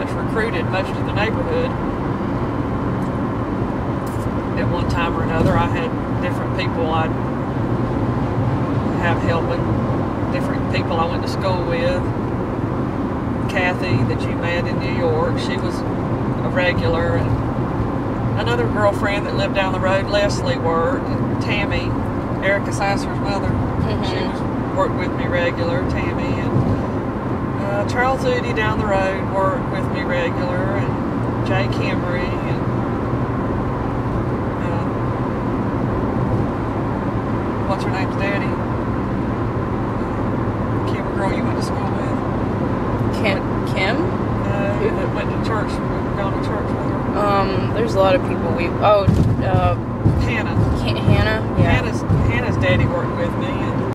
much recruited most of the neighborhood. At one time or another, I had different people I'd have helping, different people I went to school with. Kathy, that you met in New York, she was a regular, and another girlfriend that lived down the road, Leslie, worked, and Tammy, Erica Sasser's mother, she worked with me regular, Tammy, and Charles Udy down the road worked with me regular, and Jay Kimry, and what's her name's daddy? Kim, girl you went to school with. Kim? That went to church, gone to church with her. There's a lot of people Hannah. Hannah? Yeah. Hannah's daddy worked with me, and